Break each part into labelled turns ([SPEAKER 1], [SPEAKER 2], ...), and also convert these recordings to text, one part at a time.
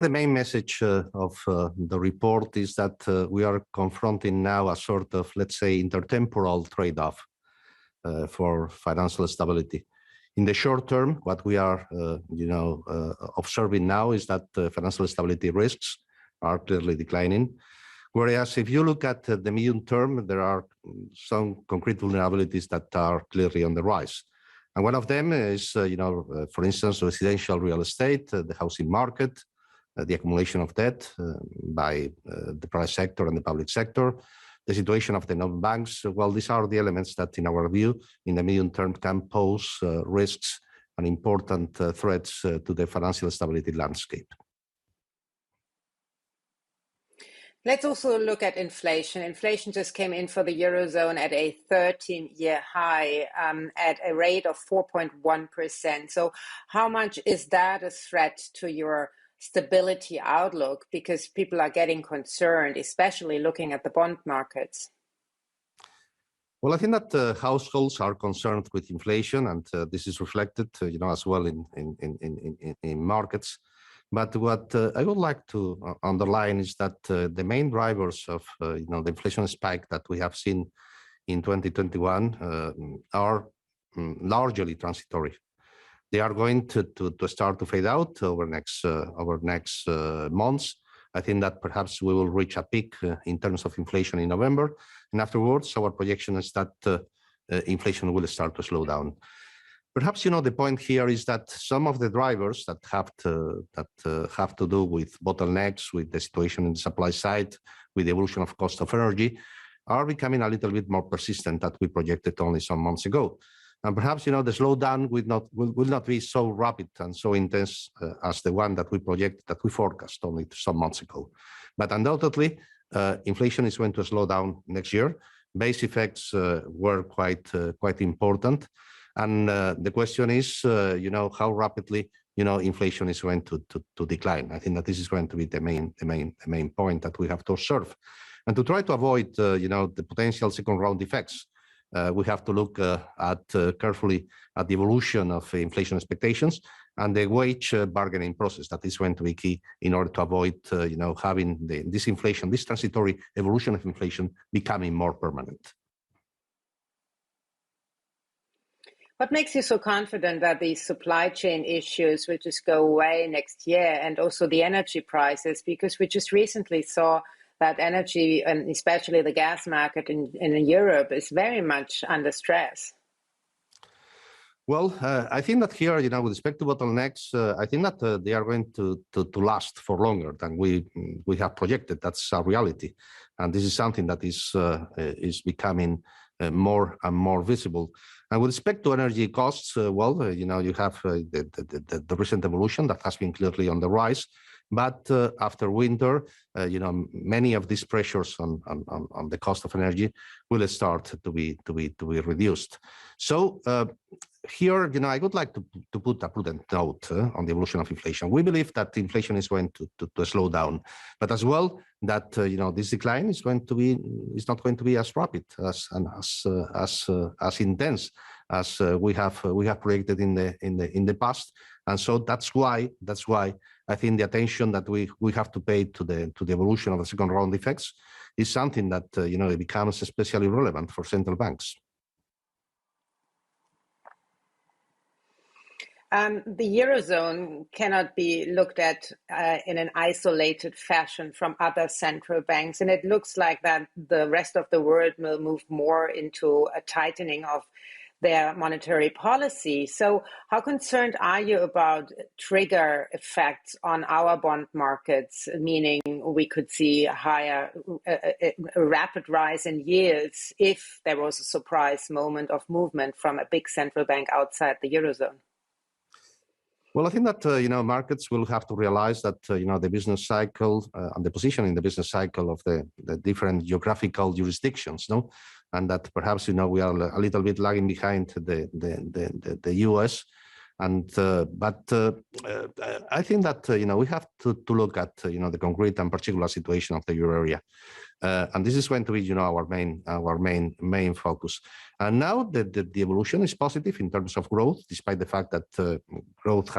[SPEAKER 1] the main message of the report is that we are confronting now a sort of, let's say, intertemporal trade-off for financial stability. In the short term, what we are, observing now is that financial stability risks are clearly declining. Whereas if you look at the medium term, there are some concrete vulnerabilities that are clearly on the rise. And one of them is, for instance, residential real estate, the housing market, the accumulation of debt by the private sector and the public sector, the situation of the non-banks. Well, these are the elements that, in our view, in the medium term can pose risks and important threats to the financial stability landscape.
[SPEAKER 2] Let's also look at inflation. Inflation just came in for the Eurozone at a 13-year high at a rate of 4.1%. So how much is that a threat to your stability outlook? Because people are getting concerned, especially looking at the bond markets.
[SPEAKER 1] Well, I think that households are concerned with inflation, and this is reflected, as well in markets. But what I would like to underline is that the main drivers of the inflation spike that we have seen in 2021 are largely transitory. They are going to start to fade out over next months. I think that perhaps we will reach a peak in terms of inflation in November, and afterwards our projection is that inflation will start to slow down. Perhaps the point here is that some of the drivers that have to do with bottlenecks, with the situation in the supply side, with the evolution of cost of energy, are becoming a little bit more persistent than we projected only some months ago. And perhaps the slowdown will not be so rapid and so intense as the one that we forecast only some months ago. But undoubtedly, inflation is going to slow down next year. Base effects were quite important. And the question is, how rapidly, inflation is going to decline. I think that this is going to be the main point that we have to observe. And to try to avoid, the potential second round effects, we have to look carefully at the evolution of inflation expectations and the wage bargaining process that is going to be key in order to avoid, having this transitory evolution of inflation becoming more permanent.
[SPEAKER 2] What makes you so confident that these supply chain issues will just go away next year, and also the energy prices? Because we just recently saw that energy, and especially the gas market in Europe, is very much under stress.
[SPEAKER 1] Well, I think that here, with respect to bottlenecks, I think that they are going to last for longer than we have projected. That's a reality, and this is something that is becoming more and more visible. And with respect to energy costs, you have the recent evolution that has been clearly on the rise. But after winter, many of these pressures on the cost of energy will start to be reduced. So here, I would like to put a prudent note on the evolution of inflation. We believe that inflation is going to slow down, but as well that this decline is not going to be as rapid as intense as we have predicted in the past. And so that's why I think the attention that we have to pay to the evolution of the second round effects is something that it becomes especially relevant for central banks.
[SPEAKER 2] The Eurozone cannot be looked at in an isolated fashion from other central banks, and it looks like that the rest of the world will move more into a tightening of their monetary policy. So how concerned are you about trigger effects on our bond markets, meaning we could see a rapid rise in yields if there was a surprise moment of movement from a big central bank outside the Eurozone?
[SPEAKER 1] Well, I think that, markets will have to realize that, the business cycle and the position in the business cycle of the different geographical jurisdictions, and that perhaps, we are a little bit lagging behind the US. But I think that, we have to look at, the concrete and particular situation of the euro area. And this is going to be, our main focus. And now the evolution is positive in terms of growth, despite the fact that growth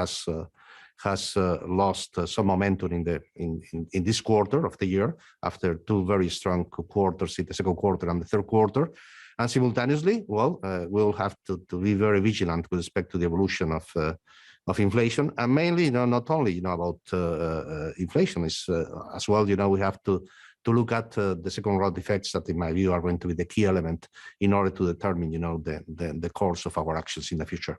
[SPEAKER 1] has lost some momentum in this quarter of the year after two very strong quarters in the second quarter and the third quarter. And simultaneously, well, we'll have to be very vigilant with respect to the evolution of inflation, and mainly, not only, about inflation, is as well, we have to look at the second round effects that, in my view, are going to be the key element in order to determine, the course of our actions in the future.